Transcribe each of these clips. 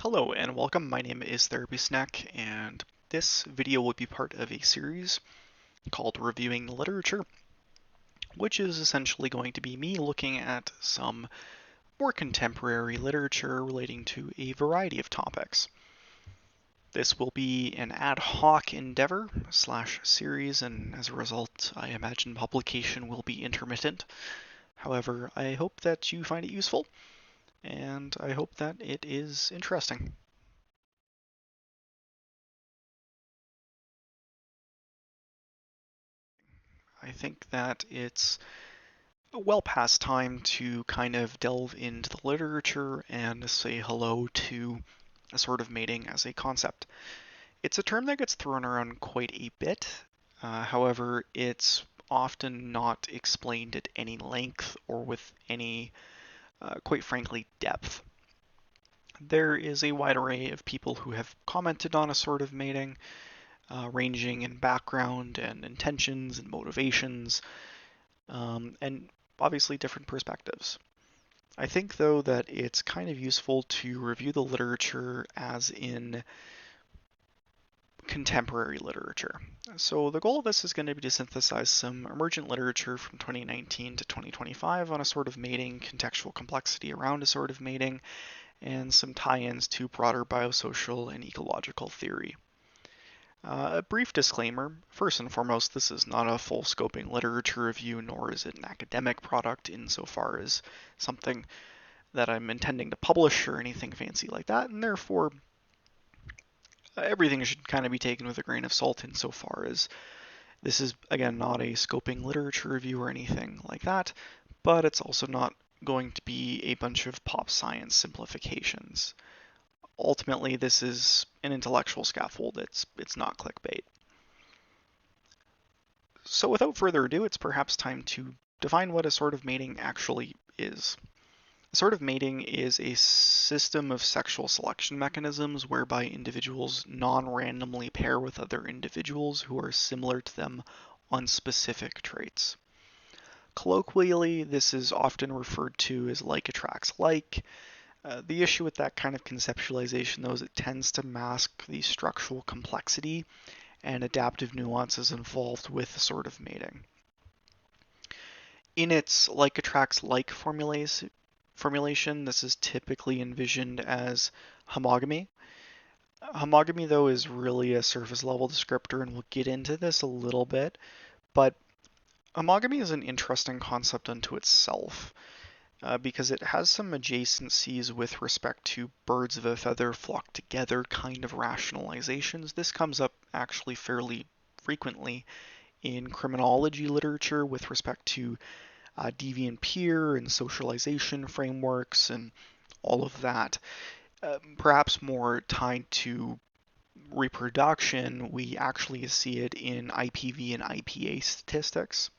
Hello and welcome. My name is Therapy Snack, and this video will be part of a series called Reviewing the Literature, which is essentially going to be me looking at some more contemporary literature relating to a variety of topics. This will be an ad hoc endeavor / series, and as a result, I imagine publication will be intermittent. However, I hope that you find it useful, and I hope that it is interesting. I think that it's well past time to kind of delve into the literature and say hello to assortative mating as a concept. It's a term that gets thrown around quite a bit. However, it's often not explained at any length or with any, quite frankly, depth. There is a wide array of people who have commented on assortative mating, ranging in background and intentions and motivations, and obviously different perspectives. I think, though, that it's kind of useful to review the literature as in contemporary literature. So the goal of this is going to be to synthesize some emergent literature from 2019 to 2025 on assortative mating, contextual complexity around assortative mating, and some tie-ins to broader biosocial and ecological theory. A brief disclaimer. First and foremost, this is not a full scoping literature review, nor is it an academic product insofar as something that I'm intending to publish or anything fancy like that, and therefore everything should kind of be taken with a grain of salt insofar as this is, again, not a scoping literature review or anything like that, but it's also not going to be a bunch of pop science simplifications. Ultimately, this is an intellectual scaffold. It's not clickbait. So without further ado, it's perhaps time to define what assortative mating actually is. Assortative mating is a system of sexual selection mechanisms whereby individuals non-randomly pair with other individuals who are similar to them on specific traits. Colloquially, this is often referred to as like attracts like. The issue with that kind of conceptualization, though, is it tends to mask the structural complexity and adaptive nuances involved with assortative mating. In its like attracts like formulation, this is typically envisioned as homogamy. Homogamy, though, is really a surface level descriptor, and we'll get into this a little bit, but homogamy is an interesting concept unto itself. Because it has some adjacencies with respect to birds of a feather flock together kind of rationalizations. This comes up actually fairly frequently in criminology literature with respect to deviant peer and socialization frameworks and all of that. Perhaps more tied to reproduction, we actually see it in IPV and IPA statistics.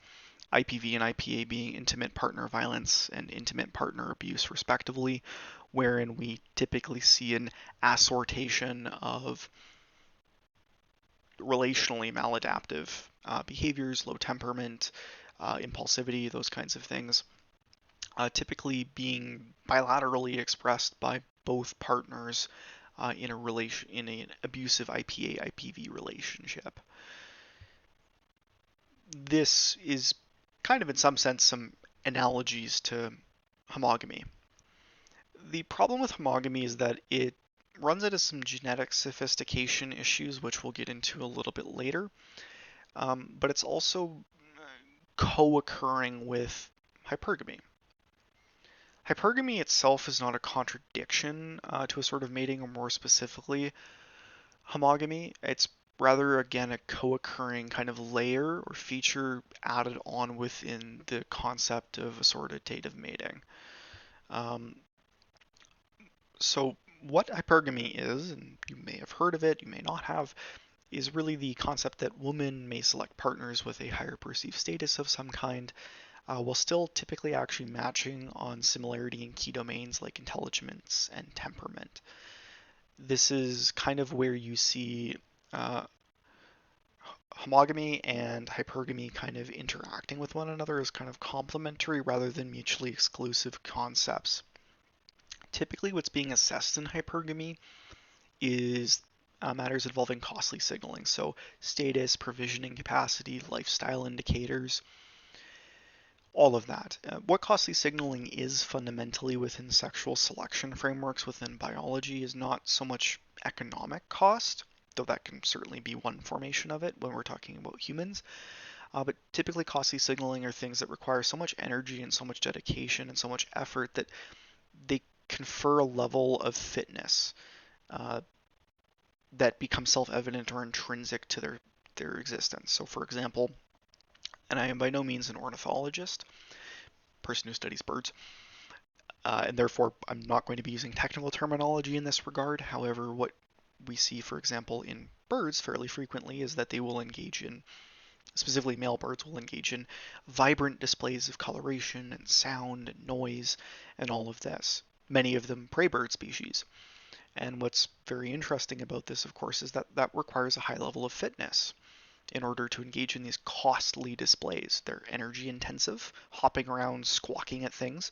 IPV and IPA being intimate partner violence and intimate partner abuse, respectively, wherein we typically see an assortation of relationally maladaptive behaviors, low temperament, impulsivity, those kinds of things, typically being bilaterally expressed by both partners in an abusive IPA-IPV relationship. This is kind of in some sense some analogies to homogamy. The problem with homogamy is that it runs into some genetic sophistication issues, which we'll get into a little bit later, but it's also co-occurring with hypergamy. Hypergamy itself is not a contradiction to assortative mating, or more specifically, homogamy. It's rather, again, a co-occurring kind of layer or feature added on within the concept of assortative mating. So what hypergamy is, and you may have heard of it, you may not have, is really the concept that women may select partners with a higher perceived status of some kind, while still typically actually matching on similarity in key domains like intelligence and temperament. This is kind of where you see homogamy and hypergamy kind of interacting with one another as kind of complementary rather than mutually exclusive concepts. Typically what's being assessed in hypergamy is matters involving costly signaling, so status, provisioning capacity, lifestyle indicators, all of that. What costly signaling is fundamentally within sexual selection frameworks within biology is not so much economic cost, though that can certainly be one formation of it when we're talking about humans. But typically, costly signaling are things that require so much energy and so much dedication and so much effort that they confer a level of fitness uh, that becomes self-evident or intrinsic to their existence. So, for example, and I am by no means an ornithologist, person who studies birds, and therefore I'm not going to be using technical terminology in this regard. However, what we see, for example, in birds fairly frequently is that they will engage in, specifically male birds will engage in vibrant displays of coloration and sound and noise and all of this. Many of them prey bird species. And what's very interesting about this, of course, is that that requires a high level of fitness in order to engage in these costly displays. They're energy intensive, hopping around, squawking at things,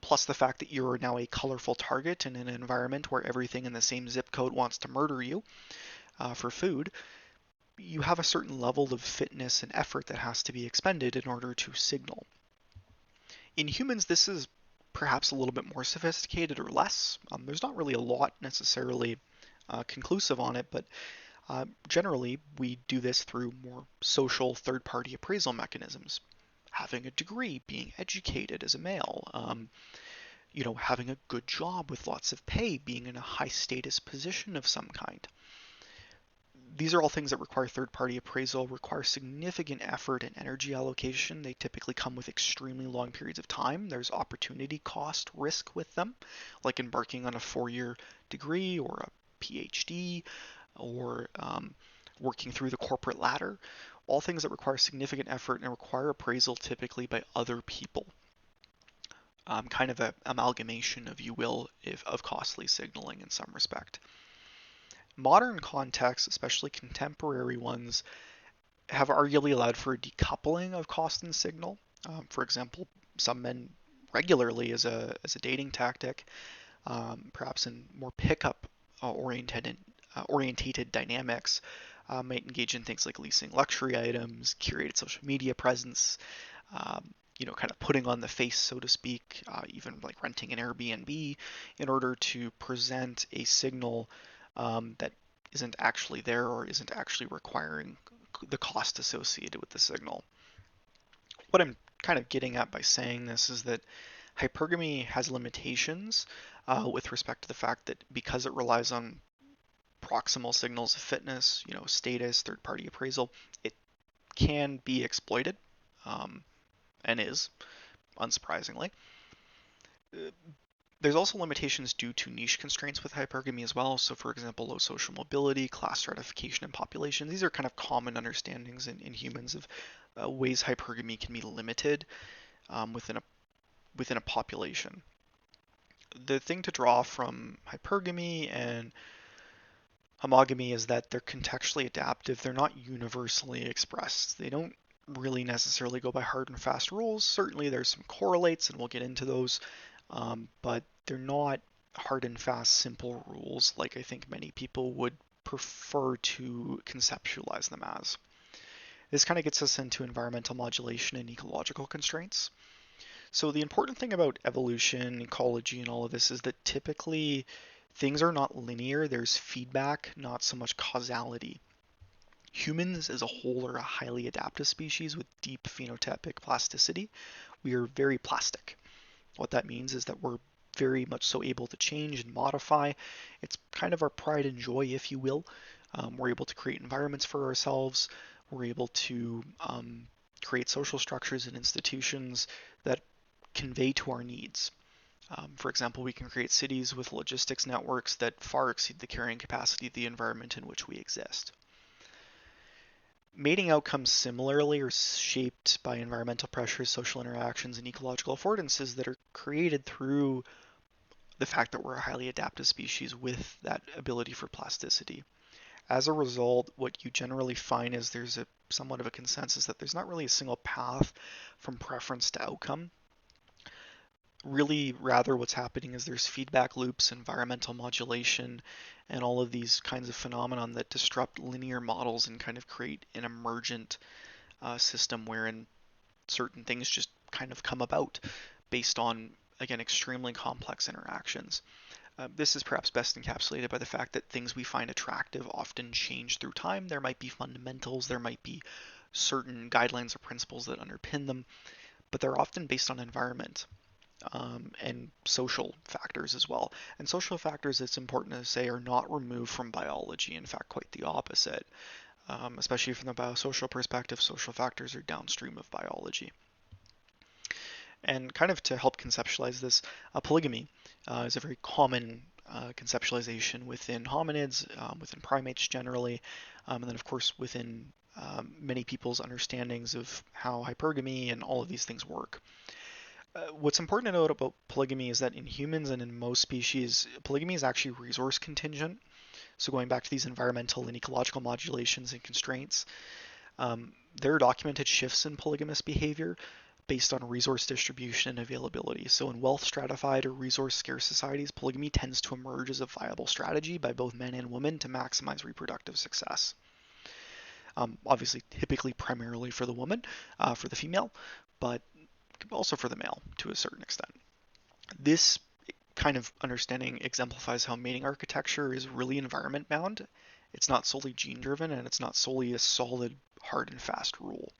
plus the fact that you're now a colorful target in an environment where everything in the same zip code wants to murder you for food. You have a certain level of fitness and effort that has to be expended in order to signal. In humans, this is perhaps a little bit more sophisticated or less. There's not really a lot necessarily conclusive on it, but generally we do this through more social third-party appraisal mechanisms. Having a degree, being educated as a male, having a good job with lots of pay, being in a high status position of some kind. These are all things that require third-party appraisal, require significant effort and energy allocation. They typically come with extremely long periods of time. There's opportunity cost risk with them, like embarking on a 4-year degree or a PhD or working through the corporate ladder. All things that require significant effort and require appraisal typically by other people. Kind of an amalgamation, if you will, of costly signaling in some respect. Modern contexts, especially contemporary ones, have arguably allowed for a decoupling of cost and signal. For example, some men regularly as a dating tactic, perhaps in more pickup orientated dynamics, might engage in things like leasing luxury items, curated social media presence, kind of putting on the face, so to speak, even like renting an Airbnb in order to present a signal that isn't actually there or isn't actually requiring the cost associated with the signal. What I'm kind of getting at by saying this is that hypergamy has limitations with respect to the fact that because it relies on proximal signals of fitness, status, third-party appraisal, it can be exploited, and is, unsurprisingly. There's also limitations due to niche constraints with hypergamy as well. So, for example, low social mobility, class stratification, and population. These are kind of common understandings in humans of ways hypergamy can be limited within a population. The thing to draw from hypergamy and homogamy is that they're contextually adaptive. They're not universally expressed. They don't really necessarily go by hard and fast rules. Certainly, there's some correlates, and we'll get into those. But they're not hard and fast, simple rules like I think many people would prefer to conceptualize them as. This kind of gets us into environmental modulation and ecological constraints. So the important thing about evolution, ecology, and all of this is that typically things are not linear. There's feedback, not so much causality. Humans as a whole are a highly adaptive species with deep phenotypic plasticity. We are very plastic. What that means is that we're very much so able to change and modify. It's kind of our pride and joy, if you will. We're able to create environments for ourselves. We're able to create social structures and institutions that convey to our needs. For example, we can create cities with logistics networks that far exceed the carrying capacity of the environment in which we exist. Mating outcomes similarly are shaped by environmental pressures, social interactions, and ecological affordances that are created through the fact that we're a highly adaptive species with that ability for plasticity. As a result, what you generally find is there's somewhat of a consensus that there's not really a single path from preference to outcome. really rather what's happening is there's feedback loops, environmental modulation, and all of these kinds of phenomenon that disrupt linear models and kind of create an emergent system wherein certain things just kind of come about based on, again, extremely complex interactions. This is perhaps best encapsulated by the fact that things we find attractive often change through time. There might be fundamentals, there might be certain guidelines or principles that underpin them, but they're often based on environment and social factors as well. And social factors, it's important to say, are not removed from biology. In fact, quite the opposite. Especially from the biosocial perspective, social factors are downstream of biology. And kind of to help conceptualize this, polygamy is a very common conceptualization within hominids, within primates generally, and then of course within many people's understandings of how hypergamy and all of these things work. What's important to note about polygamy is that in humans and in most species, polygamy is actually resource contingent. So going back to these environmental and ecological modulations and constraints, there are documented shifts in polygamous behavior based on resource distribution and availability. So in wealth stratified or resource scarce societies, polygamy tends to emerge as a viable strategy by both men and women to maximize reproductive success. Obviously, typically primarily for the woman, for the female, but also for the male to a certain extent. This kind of understanding exemplifies how mating architecture is really environment bound. It's not solely gene driven, and it's not solely a solid, hard and fast rule.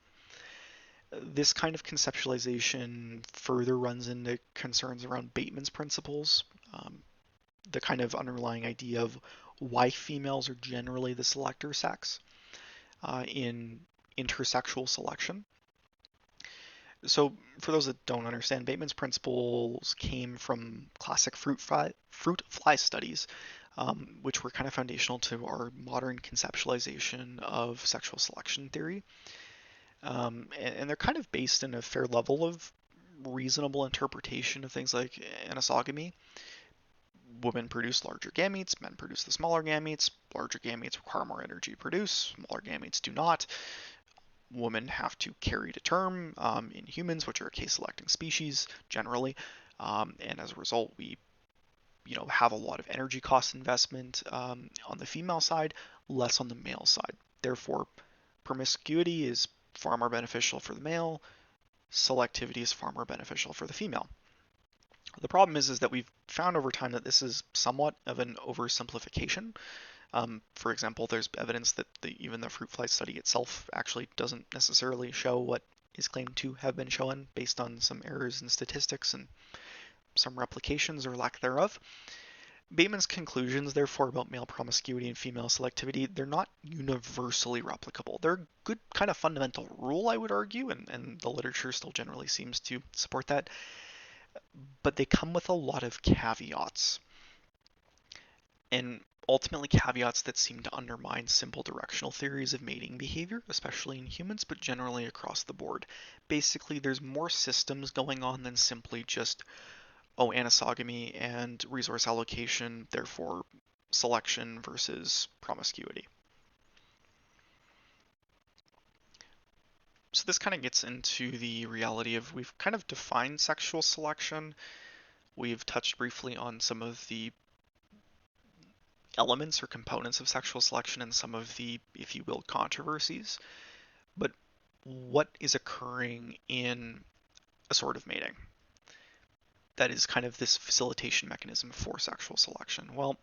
This kind of conceptualization further runs into concerns around Bateman's principles, the kind of underlying idea of why females are generally the selector sex in intersexual selection. So for those that don't understand, Bateman's principles came from classic fruit fly studies, which were kind of foundational to our modern conceptualization of sexual selection theory. And they're kind of based in a fair level of reasonable interpretation of things like anisogamy. Women produce larger gametes, men produce the smaller gametes. Larger gametes require more energy to produce, smaller gametes do not. Women have to carry to term in humans, which are a case-selecting species generally, and as a result, we have a lot of energy cost investment on the female side, less on the male side. Therefore, promiscuity is far more beneficial for the male. Selectivity is far more beneficial for the female. The problem is that we've found over time that this is somewhat of an oversimplification. For example, there's evidence that even the fruit fly study itself actually doesn't necessarily show what is claimed to have been shown based on some errors in statistics and some replications or lack thereof. Bateman's conclusions, therefore, about male promiscuity and female selectivity, they're not universally replicable. They're a good kind of fundamental rule, I would argue, and the literature still generally seems to support that, but they come with a lot of caveats. And ultimately caveats that seem to undermine simple directional theories of mating behavior, especially in humans, but generally across the board. Basically, there's more systems going on than simply just anisogamy and resource allocation, therefore selection versus promiscuity. So this kind of gets into the reality of we've kind of defined sexual selection. We've touched briefly on some of the elements or components of sexual selection and some of the, if you will, controversies. But what is occurring in assortative mating? That is kind of this facilitation mechanism for sexual selection. Well,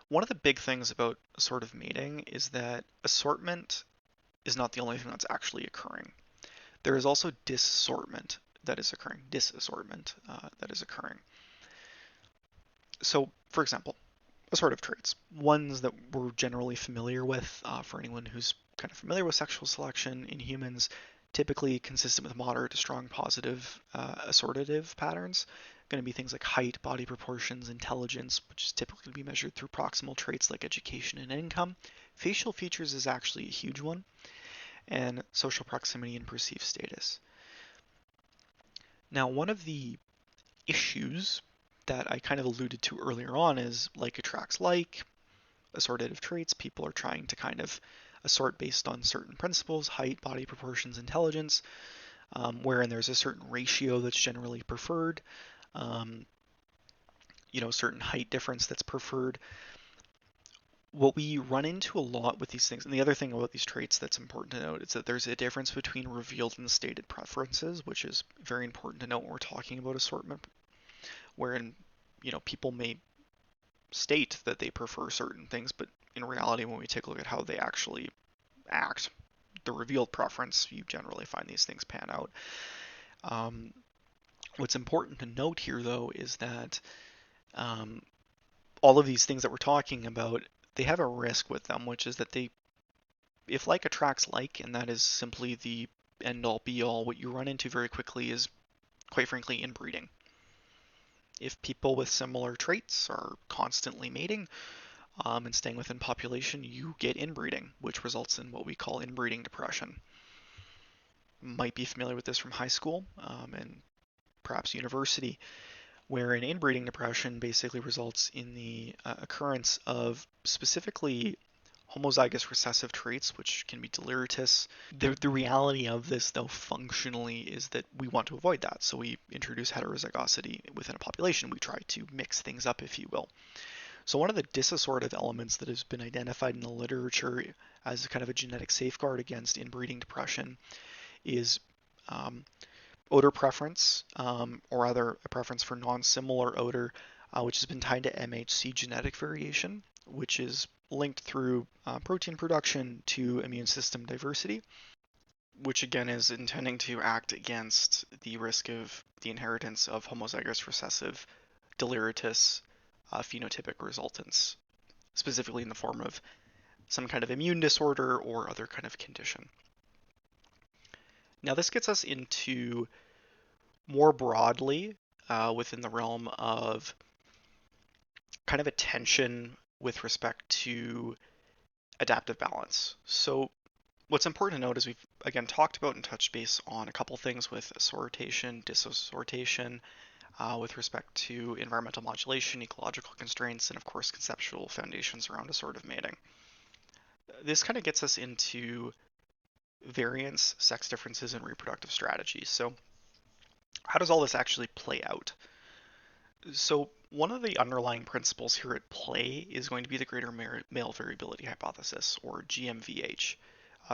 one of the big things about assortative mating is that assortment is not the only thing that's actually occurring. There is also disassortment that is occurring, that is occurring. So, for example, assortative traits, ones that we're generally familiar with for anyone who's kind of familiar with sexual selection in humans, typically consistent with moderate to strong positive assortative patterns. Going to be things like height, body proportions, intelligence, which is typically going to be measured through proximal traits like education and income. Facial features is actually a huge one, and social proximity and perceived status. Now, one of the issues that I kind of alluded to earlier on is like attracts like, assortative traits. People are trying to kind of assort based on certain principles, height, body proportions, intelligence, wherein there's a certain ratio that's generally preferred. um, certain height difference that's preferred. What we run into a lot with these things, and the other thing about these traits that's important to note, is that there's a difference between revealed and stated preferences, which is very important to note when we're talking about assortment, wherein, people may state that they prefer certain things, but in reality, when we take a look at how they actually act, the revealed preference, you generally find these things pan out. Um, what's important to note here, though, is that um, all of these things that we're talking about, they have a risk with them, which is that if like attracts like, and that is simply the end all be all, what you run into very quickly is, quite frankly, inbreeding. If people with similar traits are constantly mating and staying within population, you get inbreeding, which results in what we call inbreeding depression. Might be familiar with this from high school and perhaps university, where an inbreeding depression basically results in the occurrence of specifically homozygous recessive traits, which can be deleterious. The reality of this, though, functionally is that we want to avoid that. So we introduce heterozygosity within a population. We try to mix things up, if you will. So one of the disassortative elements that has been identified in the literature as kind of a genetic safeguard against inbreeding depression is odor preference, or rather a preference for non-similar odor, which has been tied to MHC genetic variation, which is linked through protein production to immune system diversity, which again is intending to act against the risk of the inheritance of homozygous recessive deleterious phenotypic resultants, specifically in the form of some kind of immune disorder or other kind of condition. Now, this gets us into more broadly within the realm of kind of attention with respect to adaptive balance. So what's important to note is we've again talked about and touched base on a couple things with assortation, disassortation, with respect to environmental modulation, ecological constraints, and of course conceptual foundations around assortative mating. This kind of gets us into variance, sex differences, and reproductive strategies. So how does all this actually play out? So one of the underlying principles here at play is going to be the greater male variability hypothesis, or GMVH,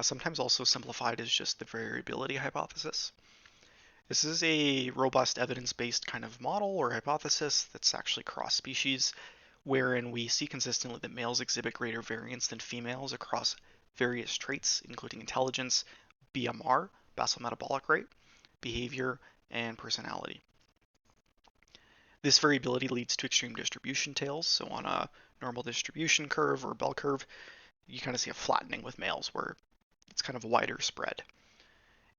sometimes also simplified as just the variability hypothesis. This is a robust evidence-based kind of model or hypothesis that's actually cross-species, wherein we see consistently that males exhibit greater variance than females across various traits, including intelligence, BMR, basal metabolic rate, behavior, and personality. This variability leads to extreme distribution tails. So on a normal distribution curve or bell curve, you kind of see a flattening with males where it's kind of wider spread.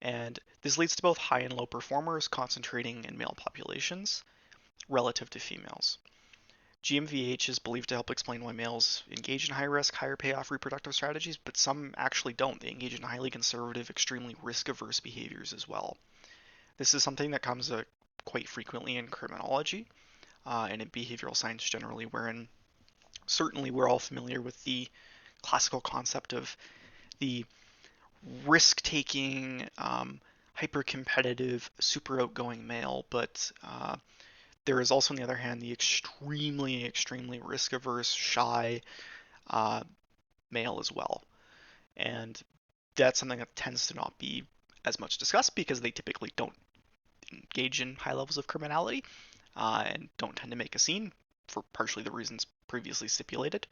And this leads to both high and low performers concentrating in male populations relative to females. GMVH is believed to help explain why males engage in high risk, higher payoff reproductive strategies, but some actually don't. They engage in highly conservative, extremely risk averse behaviors as well. This is something that comes quite frequently in criminology and in behavioral science generally, wherein certainly we're all familiar with the classical concept of the risk-taking, hyper-competitive, super outgoing male, but there is also, on the other hand, the extremely, extremely risk-averse, shy male as well. And that's something that tends to not be as much discussed because they typically don't engage in high levels of criminality and don't tend to make a scene for partially the reasons previously stipulated.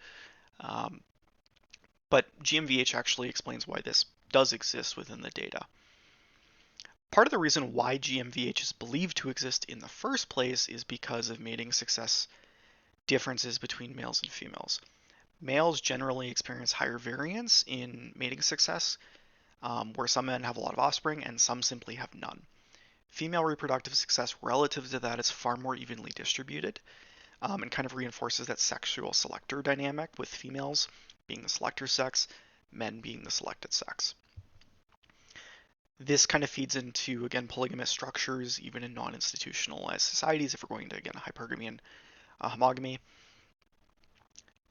But GMVH actually explains why this does exist within the data. Part of the reason why GMVH is believed to exist in the first place is because of mating success differences between males and females. Males generally experience higher variance in mating success, where some men have a lot of offspring and some simply have none. Female reproductive success relative to that is far more evenly distributed and kind of reinforces that sexual selector dynamic with females being the selector sex, men being the selected sex. This kind of feeds into, again, polygamous structures, even in non-institutionalized societies, if we're going to, again, hypergamy and homogamy.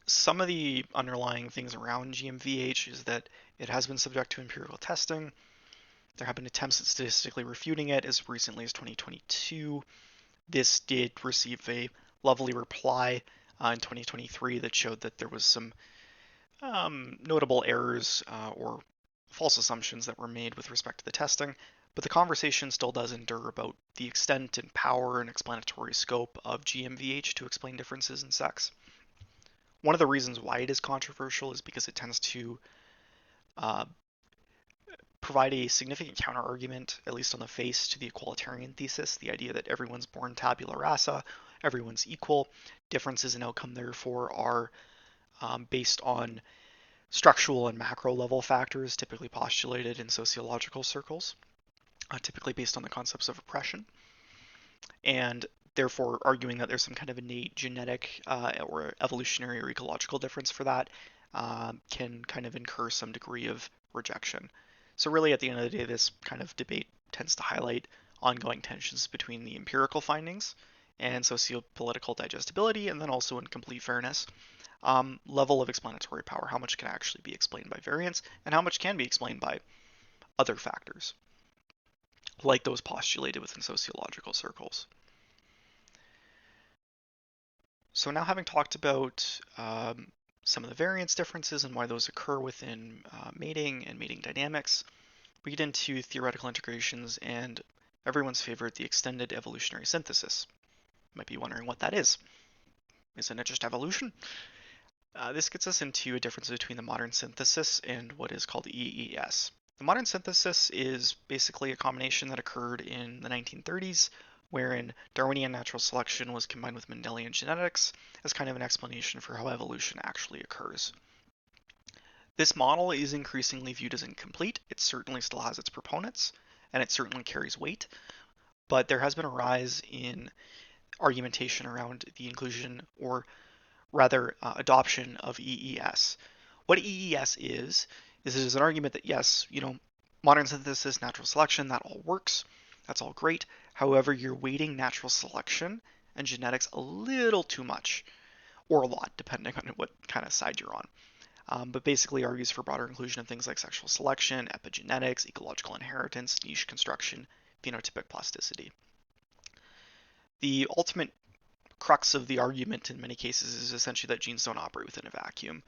Some of the underlying things around GMVH is that it has been subject to empirical testing. There have been attempts at statistically refuting it as recently as 2022, This did receive a lovely reply in 2023 that showed that there was some notable errors or false assumptions that were made with respect to the testing, but the conversation still does endure about the extent and power and explanatory scope of GmbH to explain differences in sex. One of the reasons why it is controversial is because it tends to uh, provide a significant counterargument, at least on the face, to the equalitarian thesis, the idea that everyone's born tabula rasa, everyone's equal, differences in outcome therefore are based on structural and macro level factors typically postulated in sociological circles, typically based on the concepts of oppression, and therefore arguing that there's some kind of innate genetic or evolutionary or ecological difference for that can kind of incur some degree of rejection. So really, at the end of the day, this kind of debate tends to highlight ongoing tensions between the empirical findings and socio-political digestibility, and then also in complete fairness, level of explanatory power, how much can actually be explained by variance, and how much can be explained by other factors, like those postulated within sociological circles. So now, having talked about some of the variance differences and why those occur within mating and mating dynamics, we get into theoretical integrations and everyone's favorite, the extended evolutionary synthesis. You might be wondering what that is. Isn't it just evolution? This gets us into a difference between the modern synthesis and what is called EES. The modern synthesis is basically a combination that occurred in the 1930s, wherein Darwinian natural selection was combined with Mendelian genetics as kind of an explanation for how evolution actually occurs. This model is increasingly viewed as incomplete. It certainly still has its proponents, and it certainly carries weight, but there has been a rise in argumentation around the inclusion, or rather adoption, of EES. What EES is it is an argument that yes, modern synthesis, natural selection, that all works. That's all great. However, you're weighting natural selection and genetics a little too much, or a lot, depending on what kind of side you're on. But basically argues for broader inclusion of things like sexual selection, epigenetics, ecological inheritance, niche construction, phenotypic plasticity. The ultimate crux of the argument in many cases is essentially that genes don't operate within a vacuum,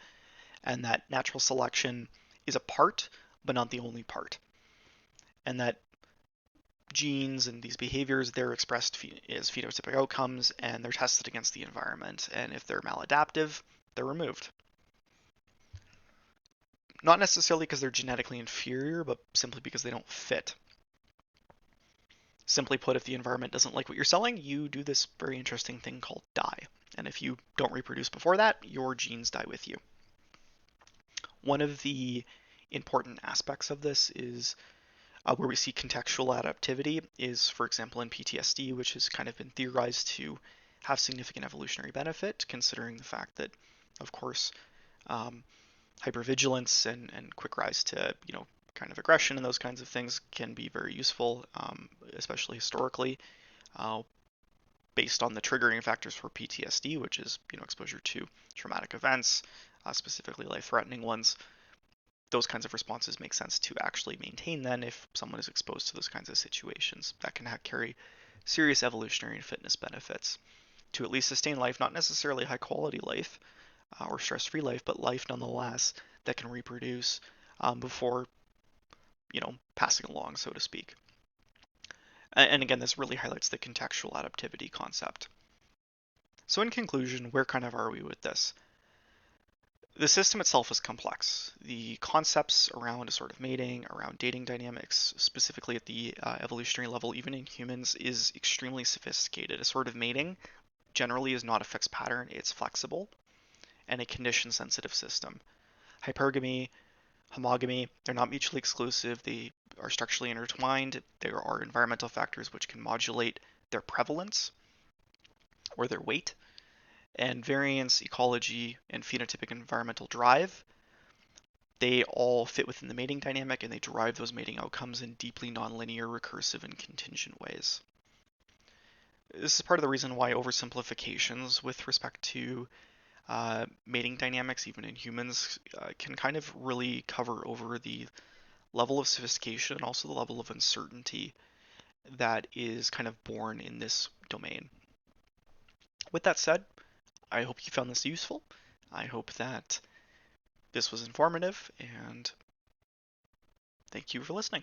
and that natural selection is a part, but not the only part, and that genes and these behaviors, they're expressed as phenotypic outcomes, and they're tested against the environment, and if they're maladaptive, they're removed. Not necessarily because they're genetically inferior, but simply because they don't fit. Simply put, if the environment doesn't like what you're selling, you do this very interesting thing called die. And if you don't reproduce before that, your genes die with you. One of the important aspects of this is where we see contextual adaptivity is, for example, in PTSD, which has kind of been theorized to have significant evolutionary benefit, considering the fact that, of course, hypervigilance and quick rise to, kind of aggression and those kinds of things can be very useful, especially historically, based on the triggering factors for PTSD, which is, exposure to traumatic events, specifically life-threatening ones. Those kinds of responses make sense to actually maintain then if someone is exposed to those kinds of situations. That can carry serious evolutionary and fitness benefits to at least sustain life, not necessarily high quality life or stress-free life, but life nonetheless that can reproduce before, passing along, so to speak. And again, this really highlights the contextual adaptivity concept. So in conclusion, where kind of are we with this? The system itself is complex. The concepts around assortative mating, around dating dynamics, specifically at the evolutionary level, even in humans, is extremely sophisticated. Assortative mating generally is not a fixed pattern, it's flexible, and a condition-sensitive system. Hypergamy, homogamy, they're not mutually exclusive, they are structurally intertwined. There are environmental factors which can modulate their prevalence or their weight, and variance, ecology, and phenotypic environmental drive, they all fit within the mating dynamic and they drive those mating outcomes in deeply nonlinear, recursive, and contingent ways. This is part of the reason why oversimplifications with respect to mating dynamics, even in humans, can kind of really cover over the level of sophistication and also the level of uncertainty that is kind of born in this domain. With that said, I hope you found this useful. I hope that this was informative, and thank you for listening.